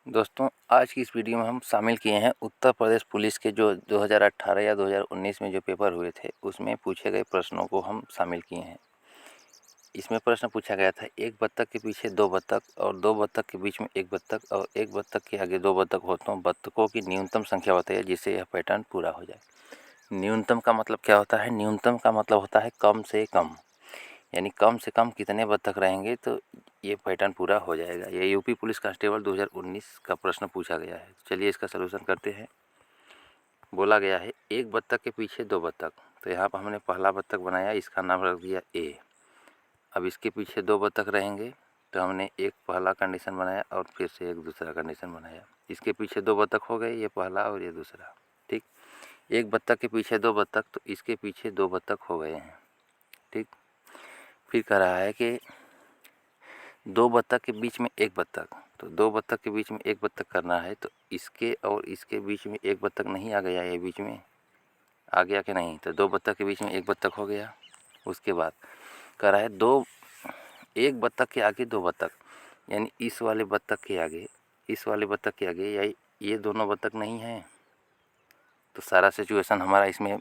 दोस्तों, आज की इस वीडियो में हम शामिल किए हैं उत्तर प्रदेश पुलिस के जो 2018 या 2019 में जो पेपर हुए थे उसमें पूछे गए प्रश्नों को हम शामिल किए हैं। इसमें प्रश्न पूछा गया था, एक बत्तख के पीछे दो बत्तख और दो बत्तख के बीच में एक बत्तख और एक बत्तख के आगे दो बत्तख हो तो बत्तखों की न्यूनतम संख्या बताइए जिससे यह पैटर्न पूरा हो जाए। न्यूनतम का मतलब क्या होता है? न्यूनतम का मतलब होता है कम से कम, यानी कम से कम कितने बत्तख रहेंगे तो ये पैटर्न पूरा हो जाएगा। ये यूपी पुलिस कांस्टेबल 2019 का प्रश्न पूछा गया है। चलिए इसका सलूशन करते हैं। बोला गया है एक बत्तख के पीछे दो बत्तख, तो यहाँ पर हमने पहला बत्तख बनाया, इसका नाम रख दिया ए। अब इसके पीछे दो बत्तख रहेंगे तो हमने एक पहला कंडीशन बनाया और फिर से एक दूसरा कंडीशन बनाया। इसके पीछे दो बत्तख हो गए, ये पहला और ये दूसरा। ठीक, एक बत्तख के पीछे दो बत्तख तो इसके पीछे दो बत्तख हो गए हैं। ठीक, फिर कह रहा है कि दो बत्तख के बीच में एक बत्तख, तो दो बत्तख के बीच में एक बत्तख करना है तो इसके और इसके बीच में एक बत्तख नहीं आ गया, ये बीच में आ गया कि नहीं? तो दो बत्तख के बीच में एक बत्तख हो गया। उसके बाद कह रहा है दो एक बत्तख के आगे दो बत्तख, यानी इस वाले बत्तख के आगे इस वाले बत्तख के आगे या ये दोनों बत्तख नहीं हैं, तो सारा सिचुएशन हमारा इसमें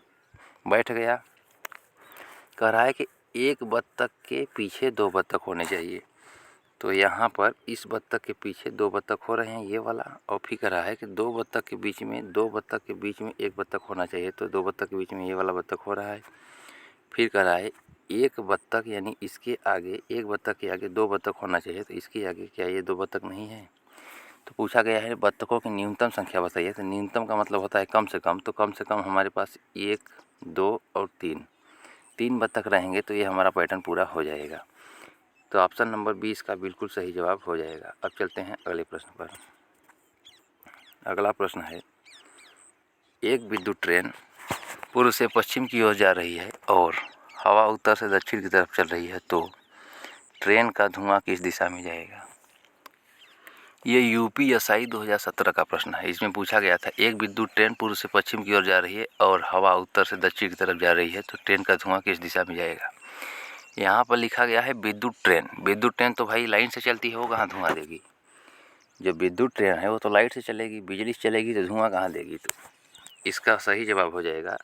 बैठ गया। कह रहा है कि एक बत्तख के पीछे दो बत्तख होने चाहिए, तो यहाँ पर इस बत्तख के पीछे दो बत्तख हो रहे हैं ये वाला, और फिर कह रहा है कि दो बत्तख के बीच में एक बत्तख होना चाहिए, तो दो बत्तख के बीच में ये वाला बत्तख हो रहा है। फिर कह रहा है एक बत्तख यानी इसके आगे एक बत्तख के आगे दो बत्तख होना चाहिए, तो इसके आगे क्या ये दो बत्तख नहीं है? तो पूछा गया है बत्तखों की न्यूनतम संख्या बताइए। तो न्यूनतम का मतलब होता है कम से कम, तो कम से कम हमारे पास एक, दो और तीन बत्तख रहेंगे तो ये हमारा पैटर्न पूरा हो जाएगा। तो ऑप्शन नंबर 20 का बिल्कुल सही जवाब हो जाएगा। अब चलते हैं अगले प्रश्न पर। अगला प्रश्न है, एक विद्युत ट्रेन पूर्व से पश्चिम की ओर जा रही है और हवा उत्तर से दक्षिण की तरफ चल रही है, तो ट्रेन का धुआं किस दिशा में जाएगा? ये यूपीएसआई 2017 का प्रश्न है। इसमें पूछा गया था एक विद्युत ट्रेन पूर्व से पश्चिम की ओर जा रही है और हवा उत्तर से दक्षिण की तरफ जा रही है, तो ट्रेन का धुआं किस दिशा में जाएगा? यहाँ पर लिखा गया है विद्युत ट्रेन। विद्युत ट्रेन तो भाई लाइन से चलती है, वो कहाँ धुआं देगी? जो विद्युत ट्रेन है वो तो लाइट से चलेगी, बिजली से चलेगी, तो धुआं कहाँ देगी? तो इसका सही जवाब हो जाएगा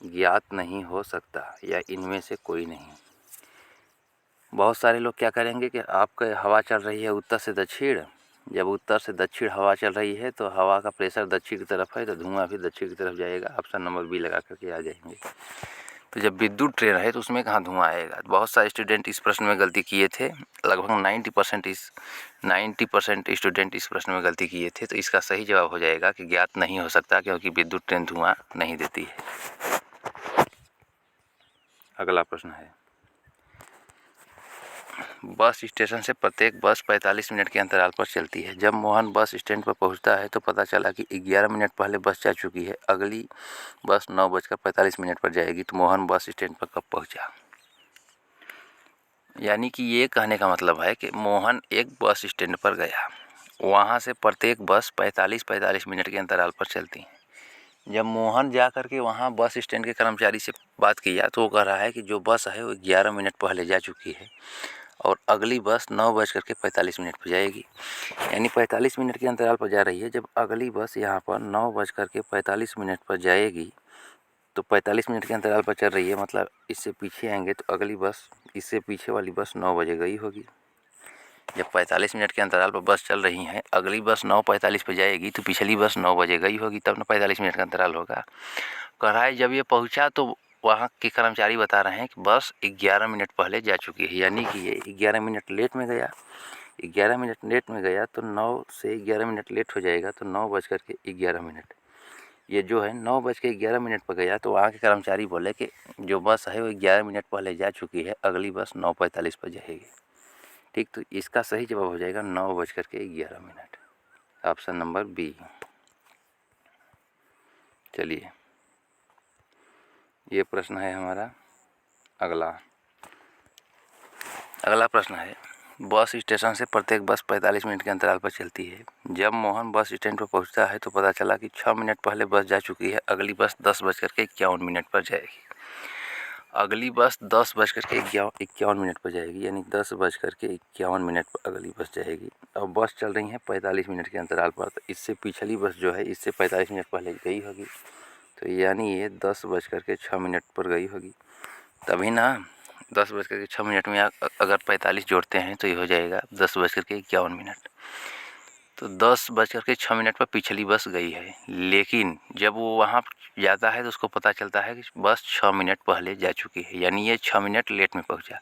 ज्ञात नहीं हो सकता या इनमें से कोई नहीं। बहुत सारे लोग क्या करेंगे कि आपके हवा चल रही है उत्तर से दक्षिण, जब उत्तर से दक्षिण हवा चल रही है तो हवा का प्रेशर दक्षिण की तरफ है तो धुआं भी दक्षिण की तरफ जाएगा। ऑप्शन नंबर बी लगा करके आ जाएंगे। तो जब विद्युत ट्रेन है तो उसमें कहाँ धुआं आएगा? बहुत सारे स्टूडेंट इस प्रश्न में गलती किए थे, लगभग 90% स्टूडेंट इस प्रश्न में गलती किए थे। तो इसका सही जवाब हो जाएगा कि ज्ञात नहीं हो सकता, क्योंकि विद्युत ट्रेन धुआं नहीं देती है। अगला प्रश्न है, बस स्टेशन से प्रत्येक बस 45 मिनट के अंतराल पर चलती है। जब मोहन बस स्टैंड पर पहुंचता है तो पता चला कि 11 मिनट पहले बस जा चुकी है। अगली बस 9:45 पर जाएगी, तो मोहन बस स्टैंड पर कब पहुंचा? यानी कि ये कहने का मतलब है कि मोहन एक बस स्टैंड पर गया, वहाँ से प्रत्येक बस 45 मिनट के अंतराल पर चलती है। जब मोहन जा कर के वहाँ बस स्टैंड के कर्मचारी से बात किया तो वो कह रहा है कि जो बस है वो 11 मिनट पहले जा चुकी है और अगली बस 9:45 पर जाएगी, यानी 45 मिनट के अंतराल पर जा रही है। जब अगली बस यहाँ पर 9:45 पर जाएगी तो 45 मिनट के अंतराल पर चल रही है, मतलब इससे पीछे आएंगे तो अगली बस इससे पीछे वाली बस 9 बजे गई होगी। जब 45 मिनट के अंतराल पर बस चल रही हैं, अगली बस 9:45 पर जाएगी तो पिछली बस 9 बजे गई होगी, तब ना 45 मिनट का अंतराल होगा। कह रहा है जब ये पहुंचा तो वहाँ के कर्मचारी बता रहे हैं कि बस 11 मिनट पहले जा चुकी है, यानी कि ये 11 मिनट लेट में गया। 11 मिनट लेट में गया तो 9 से 11 मिनट लेट हो जाएगा, तो 9:11। ये जो है 9:11 पर गया, तो वहाँ के कर्मचारी बोले कि जो बस है वो 11 मिनट पहले जा चुकी है, अगली बस 9:45 पर जाएगी। ठीक, तो इसका सही जवाब हो जाएगा 9:11। Option number B. चलिए, ये प्रश्न है हमारा। अगला प्रश्न है, बस स्टेशन से प्रत्येक बस 45 मिनट के अंतराल पर चलती है। जब मोहन बस स्टैंड पर पहुंचता है तो पता चला कि 6 मिनट पहले बस जा चुकी है, अगली बस 10:51 पर जाएगी। अगली बस 10:51 पर जाएगी, यानी 10:51 पर अगली बस जाएगी। अब बस चल रही है 45 मिनट के अंतराल पर, तो इससे पिछली बस जो है इससे 45 मिनट पहले गई होगी, तो यानी ये 10:06 पर गई होगी। तभी ना 10:06 में अगर 45 जोड़ते हैं तो ये हो जाएगा 10:51। तो 10:06 पर पिछली बस गई है, लेकिन जब वो वहाँ जाता है तो उसको पता चलता है कि बस 6 मिनट पहले जा चुकी है, यानी ये 6 मिनट लेट में पहुँचा।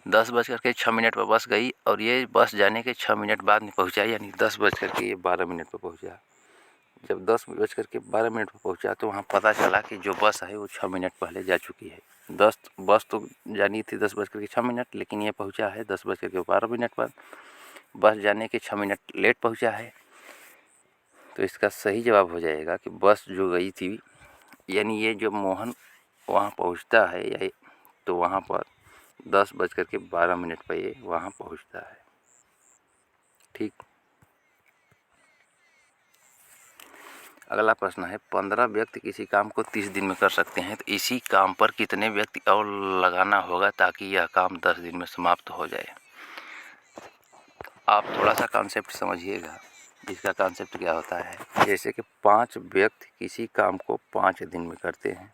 10:06 पर बस गई और ये बस जाने के 6 मिनट बाद में पहुँचा, यानी 10:12 पर पहुँचा। जब 10:12 पर पहुँचा तो वहाँ पता चला कि जो बस है वो 6 मिनट पहले जा चुकी है। बस तो जानी थी 10:06, लेकिन ये पहुँचा है 10:12 पर। बस जाने के 6 मिनट लेट पहुँचा है, तो इसका सही जवाब हो जाएगा कि बस जो गई थी, यानी ये जब मोहन वहाँ पहुँचता है या तो वहाँ पर 10:12 पर ये वहाँ पहुँचता है। ठीक। अगला प्रश्न है 15 व्यक्ति किसी काम को 30 दिन में कर सकते हैं, तो इसी काम पर कितने व्यक्ति और लगाना होगा ताकि यह काम 10 दिन में समाप्त हो जाए। आप थोड़ा सा कॉन्सेप्ट समझिएगा, इसका कॉन्सेप्ट क्या होता है। जैसे कि 5 व्यक्ति किसी काम को 5 दिन में करते हैं,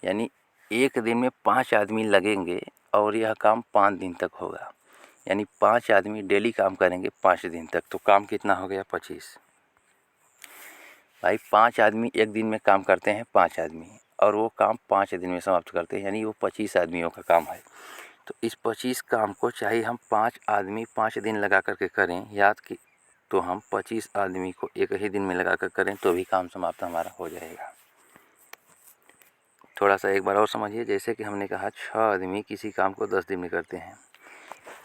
यानी एक दिन में 5 आदमी लगेंगे और यह काम 5 दिन तक होगा, यानी 5 आदमी डेली काम करेंगे 5 दिन तक, तो काम कितना हो गया 25। भाई 5 आदमी एक दिन में काम करते हैं, 5 आदमी, और वो काम 5 दिन में समाप्त करते हैं, यानी वो 25 आदमियों का काम है। तो इस 25 काम को चाहे हम 5 आदमी 5 दिन लगा करके करें, याद कि तो हम 25 आदमी को एक ही दिन में लगा कर करें तो भी काम समाप्त हमारा हो जाएगा। थोड़ा सा एक बार और समझिए। जैसे कि हमने कहा 6 आदमी किसी काम को 10 दिन में करते हैं,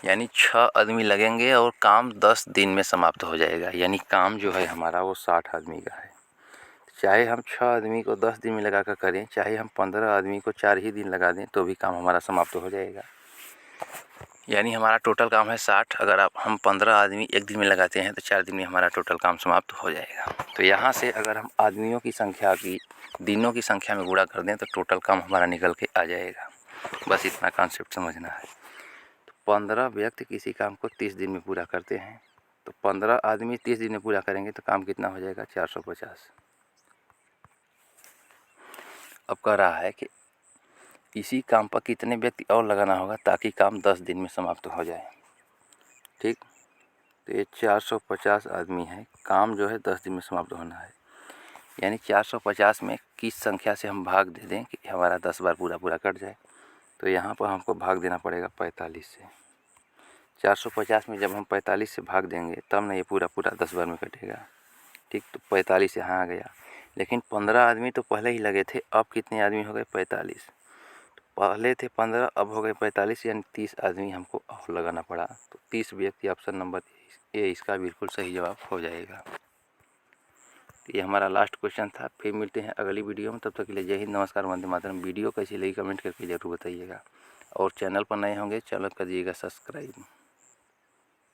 यानी 6 आदमी लगेंगे और काम 10 दिन में समाप्त हो जाएगा, यानी काम जो है हमारा वो 60 आदमी का है। चाहे हम 6 आदमी को 10 दिन में लगा कर करें, चाहे हम 15 आदमी को 4 ही दिन लगा दें, तो भी काम हमारा समाप्त हो जाएगा। यानी हमारा टोटल काम है 60, अगर हम 15 आदमी एक दिन में लगाते हैं तो 4 दिन में हमारा टोटल काम समाप्त हो जाएगा। तो यहाँ से अगर हम आदमियों की संख्या की दिनों की संख्या में गुणा कर दें तो टोटल काम हमारा निकल के आ जाएगा। बस इतना कॉन्सेप्ट समझना है। तो 15 व्यक्ति किसी काम को 30 दिन में पूरा करते हैं, तो 15 आदमी 30 दिन में पूरा करेंगे तो काम कितना हो जाएगा 450। अब कह रहा है कि इसी काम पर कितने व्यक्ति और लगाना होगा ताकि काम 10 दिन में समाप्त हो जाए। ठीक। तो ये 450 आदमी है, काम जो है 10 दिन में समाप्त होना है, यानी 450 में किस संख्या से हम भाग दे दें कि हमारा 10 बार पूरा कट जाए। तो यहाँ पर हमको भाग देना पड़ेगा 45 से। 450 में जब हम 45 से भाग देंगे तब ना ये पूरा 10 बार में कटेगा। ठीक। तो 45 यहाँ आ गया, लेकिन 15 आदमी तो पहले ही लगे थे, अब कितने आदमी हो गए 45। पहले थे 15, अब हो गए 45, यानी 30 आदमी हमको और लगाना पड़ा। तो 30 व्यक्ति ऑप्शन नंबर ए इसका बिल्कुल सही जवाब हो जाएगा। तो ये हमारा लास्ट क्वेश्चन था। फिर मिलते हैं अगली वीडियो में, तब तक के लिए जय हिंद, नमस्कार, वंदे मातरम। वीडियो कैसी लगी कमेंट करके ज़रूर बताइएगा, और चैनल पर नए होंगे चैनल कर दीजिएगा सब्सक्राइब।